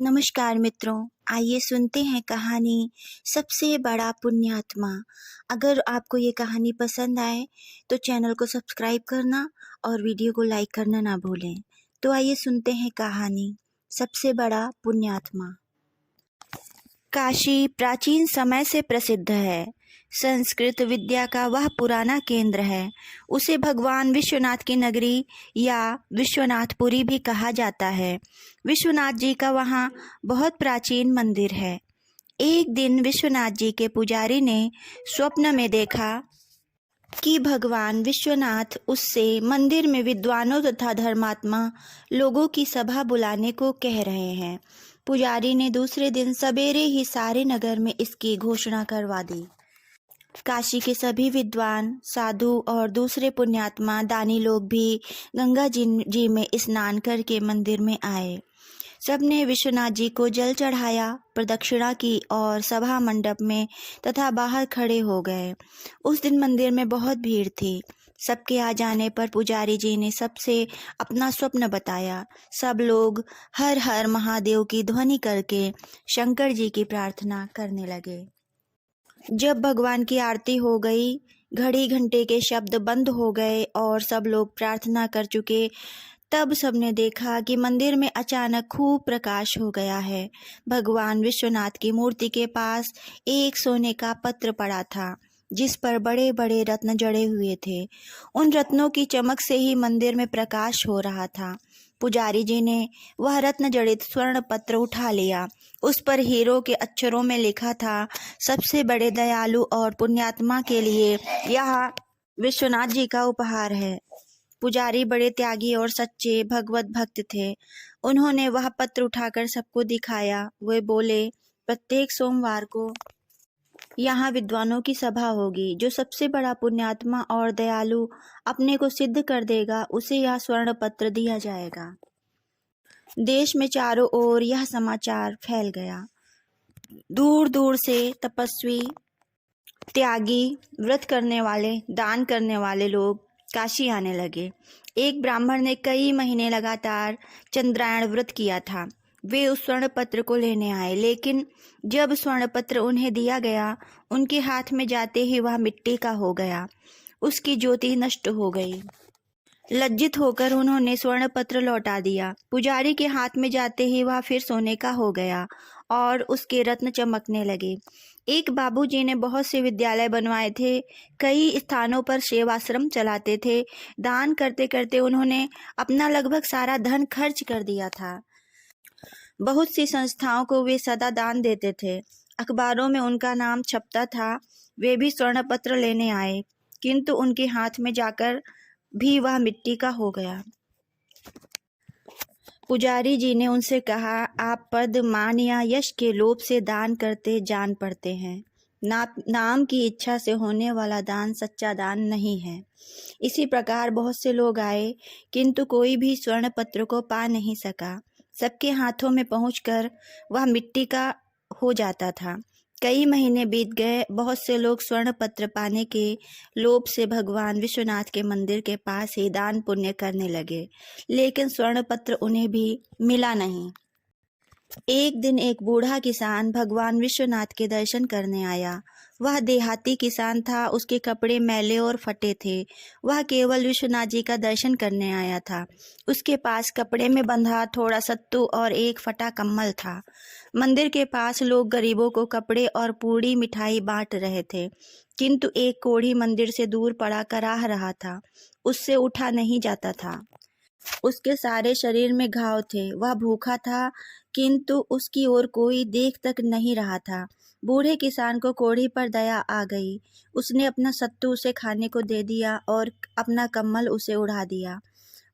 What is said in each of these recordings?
नमस्कार मित्रों, आइए सुनते हैं कहानी सबसे बड़ा पुण्यात्मा। अगर आपको ये कहानी पसंद आए तो चैनल को सब्सक्राइब करना और वीडियो को लाइक करना ना भूलें। तो आइए सुनते हैं कहानी सबसे बड़ा पुण्यात्मा। काशी प्राचीन समय से प्रसिद्ध है। संस्कृत विद्या का वह पुराना केंद्र है। उसे भगवान विश्वनाथ की नगरी या विश्वनाथपुरी भी कहा जाता है। विश्वनाथ जी का वहाँ बहुत प्राचीन मंदिर है। एक दिन विश्वनाथ जी के पुजारी ने स्वप्न में देखा कि भगवान विश्वनाथ उससे मंदिर में विद्वानों तथा धर्मात्मा लोगों की सभा बुलाने को कह रहे हैं। पुजारी ने दूसरे दिन सवेरे ही सारे नगर में इसकी घोषणा करवा दी। काशी के सभी विद्वान, साधु और दूसरे पुण्यात्मा दानी लोग भी गंगा जी में स्नान करके मंदिर में आए। सबने विश्वनाथ जी को जल चढ़ाया, प्रदक्षिणा की और सभा मंडप में तथा बाहर खड़े हो गए। उस दिन मंदिर में बहुत भीड़ थी। सबके आ जाने पर पुजारी जी ने सबसे अपना स्वप्न बताया। सब लोग हर हर महादेव की ध्वनि करके शंकर जी की प्रार्थना करने लगे। जब भगवान की आरती हो गई, घड़ी घंटे के शब्द बंद हो गए और सब लोग प्रार्थना कर चुके, तब सबने देखा कि मंदिर में अचानक खूब प्रकाश हो गया है। भगवान विश्वनाथ की मूर्ति के पास एक सोने का पत्र पड़ा था, जिस पर बड़े बड़े रत्न जड़े हुए थे। उन रत्नों की चमक से ही मंदिर में प्रकाश हो रहा था। पुजारी जी ने वह रत्न जड़ित स्वर्ण पत्र उठा लिया। उस पर हीरो के अक्षरों में लिखा था, सबसे बड़े दयालु और पुण्यात्मा के लिए यह विश्वनाथ जी का उपहार है। पुजारी बड़े त्यागी और सच्चे भगवत भक्त थे। उन्होंने वह पत्र उठाकर सबको दिखाया। वे बोले, प्रत्येक सोमवार को यहाँ विद्वानों की सभा होगी। जो सबसे बड़ा पुण्यात्मा और दयालु अपने को सिद्ध कर देगा, उसे यह स्वर्ण पत्र दिया जाएगा। देश में चारों ओर यह समाचार फैल गया। दूर दूर से तपस्वी, त्यागी, व्रत करने वाले, दान करने वाले लोग काशी आने लगे। एक ब्राह्मण ने कई महीने लगातार चंद्रायण व्रत किया था। वे उस स्वर्ण पत्र को लेने आए, लेकिन जब स्वर्ण पत्र उन्हें दिया गया, उनके हाथ में जाते ही वह मिट्टी का हो गया। उसकी ज्योति नष्ट हो गई। लज्जित होकर उन्होंने स्वर्ण पत्र लौटा दिया। पुजारी के हाथ में जाते ही वह फिर सोने का हो गया और उसके रत्न चमकने लगे। एक बाबूजी ने बहुत से विद्यालय बनवाए थे, कई स्थानों पर सेवाश्रम चलाते थे। दान करते करते उन्होंने अपना लगभग सारा धन खर्च कर दिया था। बहुत सी संस्थाओं को वे सदा दान देते थे। अखबारों में उनका नाम छपता था। वे भी स्वर्ण पत्र लेने आए, किंतु उनके हाथ में जाकर भी वह मिट्टी का हो गया। पुजारी जी ने उनसे कहा, आप पद, मान या यश के लोभ से दान करते जान पड़ते हैं। नाम की इच्छा से होने वाला दान सच्चा दान नहीं है। इसी प्रकार बहुत से लोग आए, किंतु कोई भी स्वर्ण पत्र को पा नहीं सका। सबके हाथों में पहुंचकर वह मिट्टी का हो जाता था। कई महीने बीत गए। बहुत से लोग स्वर्ण पत्र पाने के लोभ से भगवान विश्वनाथ के मंदिर के पास ही दान पुण्य करने लगे, लेकिन स्वर्ण पत्र उन्हें भी मिला नहीं। एक दिन एक बूढ़ा किसान भगवान विश्वनाथ के दर्शन करने आया। वह देहाती किसान था। उसके कपड़े मैले और फटे थे। वह केवल विश्वनाथ जी का दर्शन करने आया था। उसके पास कपड़े में बंधा थोड़ा सत्तू और एक फटा कम्बल था। मंदिर के पास लोग गरीबों को कपड़े और पूड़ी मिठाई बांट रहे थे, किंतु एक कोढ़ी मंदिर से दूर पड़ा कराह रहा था। उससे उठा नहीं जाता था। उसके सारे शरीर में घाव थे। वह भूखा था, किंतु उसकी ओर कोई देख तक नहीं रहा था। बूढ़े किसान को कोढ़ी पर दया आ गई। उसने अपना सत्तू उसे खाने को दे दिया और अपना कम्बल उसे उड़ा दिया।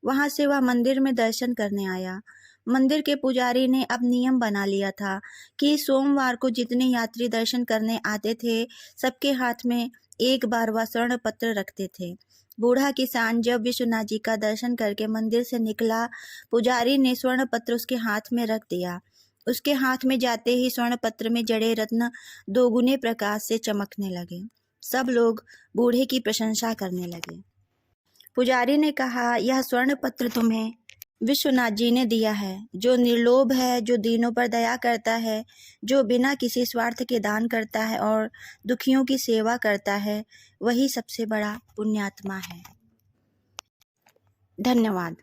वहां से वह मंदिर में दर्शन करने आया। मंदिर के पुजारी ने अब नियम बना लिया था कि सोमवार को जितने यात्री दर्शन करने आते थे, सबके हाथ में एक बार वह स्वर्ण पत्र रखते थे। बूढ़ा किसान जब विश्वनाथ जी का दर्शन करके मंदिर से निकला, पुजारी ने स्वर्ण पत्र उसके हाथ में रख दिया। उसके हाथ में जाते ही स्वर्ण पत्र में जड़े रत्न दोगुने प्रकाश से चमकने लगे। सब लोग बूढ़े की प्रशंसा करने लगे। पुजारी ने कहा, यह स्वर्ण पत्र तुम्हें विश्वनाथ जी ने दिया है। जो निर्लोभ है, जो दीनों पर दया करता है, जो बिना किसी स्वार्थ के दान करता है और दुखियों की सेवा करता है, वही सबसे बड़ा पुण्यात्मा है। धन्यवाद।